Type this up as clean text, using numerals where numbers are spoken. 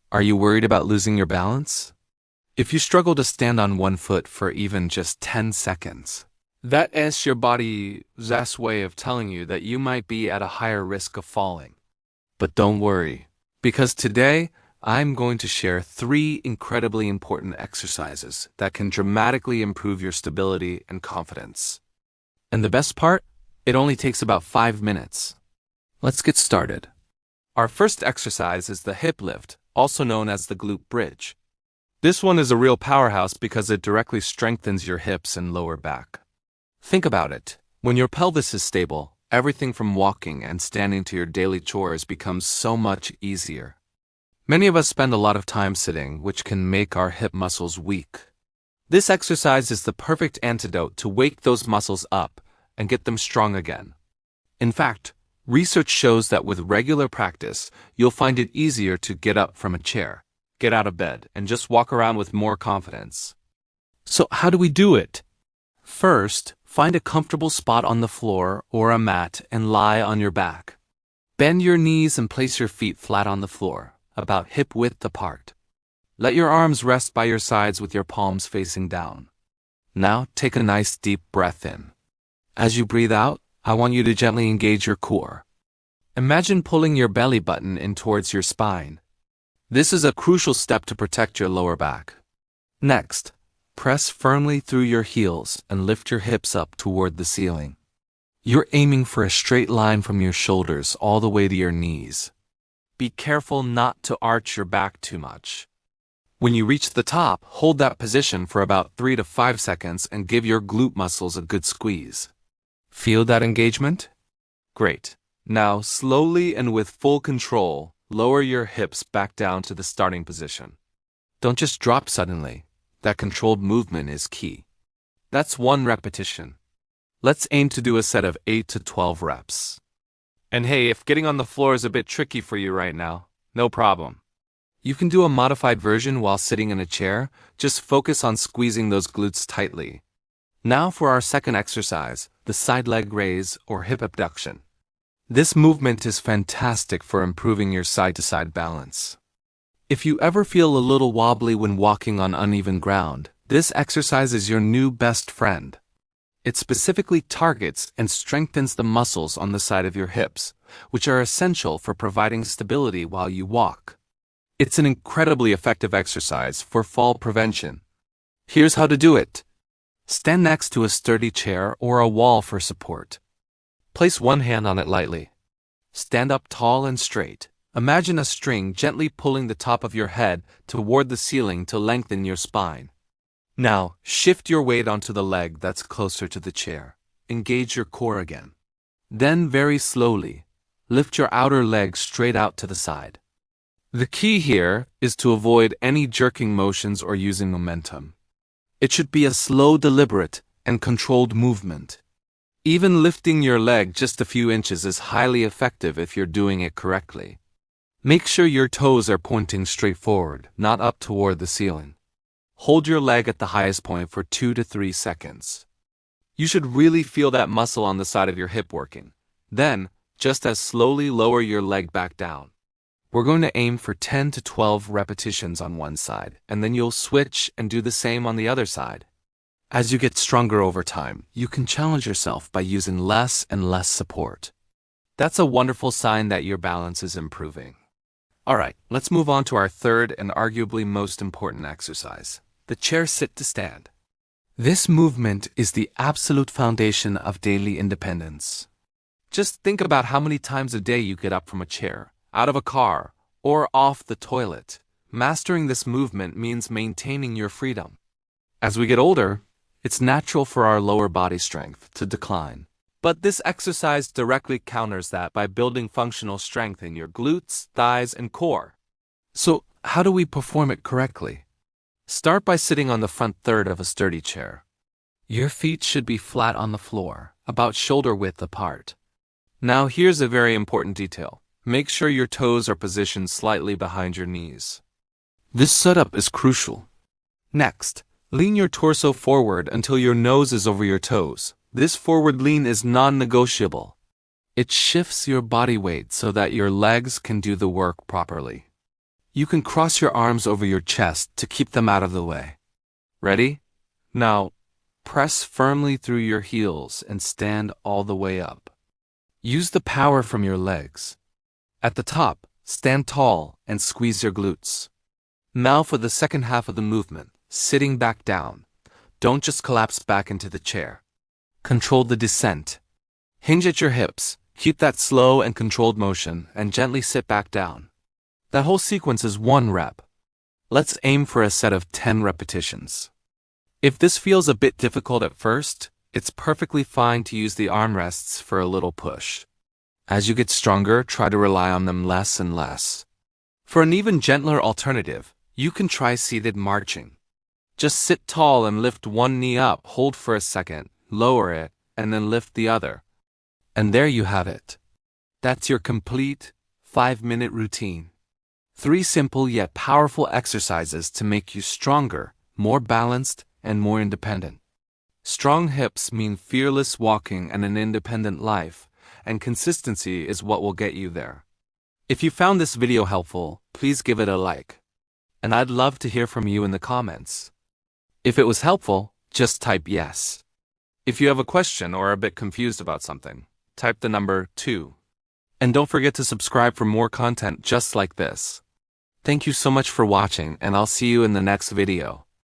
Are you worried about losing your balance? If you struggle to stand on one foot for even just 10 seconds, that is your body's way of telling you that you might be at a higher risk of falling. But don't worry, because today I'm going to share 3 incredibly important exercises that can dramatically improve your stability and confidence. And the best part? It only takes about 5 minutes. Let's get started. Our first exercise is the hip lift, also known as the glute bridge. This one is a real powerhouse because it directly strengthens your hips and lower back. Think about it. When your pelvis is stable, everything from walking and standing to your daily chores becomes so much easier. Many of us spend a lot of time sitting, which can make our hip muscles weak. This exercise is the perfect antidote to wake those muscles up and get them strong again. In fact, research shows that with regular practice, you'll find it easier to get up from a chair, get out of bed, and just walk around with more confidence. So how do we do it? First, find a comfortable spot on the floor or a mat and lie on your back. Bend your knees and place your feet flat on the floor, about hip width apart. Let your arms rest by your sides with your palms facing down. Now take a nice deep breath in. As you breathe out, I want you to gently engage your core. Imagine pulling your belly button in towards your spine. This is a crucial step to protect your lower back. Next, press firmly through your heels and lift your hips up toward the ceiling. You're aiming for a straight line from your shoulders all the way to your knees. Be careful not to arch your back too much. When you reach the top, hold that position for about 3 to 5 seconds and give your glute muscles a good squeeze. Feel that engagement? Great. Now, slowly and with full control, lower your hips back down to the starting position. Don't just drop suddenly. That controlled movement is key. That's 1 repetition. Let's aim to do a set of 8 to 12 reps. And hey, if getting on the floor is a bit tricky for you right now, no problem. You can do a modified version while sitting in a chair. Just focus on squeezing those glutes tightly. Now for our second exercise, the side leg raise or hip abduction. This movement is fantastic for improving your side-to-side balance. If you ever feel a little wobbly when walking on uneven ground, this exercise is your new best friend. It specifically targets and strengthens the muscles on the side of your hips, which are essential for providing stability while you walk. It's an incredibly effective exercise for fall prevention. Here's how to do it. Stand next to a sturdy chair or a wall for support. Place one hand on it lightly. Stand up tall and straight. Imagine a string gently pulling the top of your head toward the ceiling to lengthen your spine. Now, shift your weight onto the leg that's closer to the chair. Engage your core again. Then, very slowly, lift your outer leg straight out to the side. The key here is to avoid any jerking motions or using momentum. It should be a slow, deliberate, and controlled movement. Even lifting your leg just a few inches is highly effective if you're doing it correctly. Make sure your toes are pointing straight forward, not up toward the ceiling. Hold your leg at the highest point for 2 to 3 seconds. You should really feel that muscle on the side of your hip working. Then, just as slowly lower your leg back down. We're going to aim for 10 to 12 repetitions on one side, and then you'll switch and do the same on the other side. As you get stronger over time, you can challenge yourself by using less and less support. That's a wonderful sign that your balance is improving. Alright, let's move on to our third and arguably most important exercise, the chair sit to stand. This movement is the absolute foundation of daily independence. Just think about how many times a day you get up from a chair, out of a car, or off the toilet. Mastering this movement means maintaining your freedom. As we get older, it's natural for our lower body strength to decline. But this exercise directly counters that by building functional strength in your glutes, thighs, and core. So, how do we perform it correctly? Start by sitting on the front third of a sturdy chair. Your feet should be flat on the floor, about shoulder width apart. Now here's a very important detail. Make sure your toes are positioned slightly behind your knees. This setup is crucial. Next, lean your torso forward until your nose is over your toes. This forward lean is non-negotiable. It shifts your body weight so that your legs can do the work properly. You can cross your arms over your chest to keep them out of the way. Ready? Now, press firmly through your heels and stand all the way up. Use the power from your legs. At the top, stand tall and squeeze your glutes. Now for the second half of the movement, sitting back down. Don't just collapse back into the chair. Control the descent. Hinge at your hips, keep that slow and controlled motion, and gently sit back down. That whole sequence is 1 rep. Let's aim for a set of 10 repetitions. If this feels a bit difficult at first, it's perfectly fine to use the armrests for a little push. As you get stronger, try to rely on them less and less. For an even gentler alternative, you can try seated marching. Just sit tall and lift one knee up, hold for a second, lower it, and then lift the other. And there you have it. That's your complete 5-minute routine. 3 simple yet powerful exercises to make you stronger, more balanced, and more independent. Strong hips mean fearless walking and an independent life, and consistency is what will get you there. If you found this video helpful, please give it a like. And I'd love to hear from you in the comments. If it was helpful, just type yes. If you have a question or are a bit confused about something, type the number 2. And don't forget to subscribe for more content just like this. Thank you so much for watching, and I'll see you in the next video.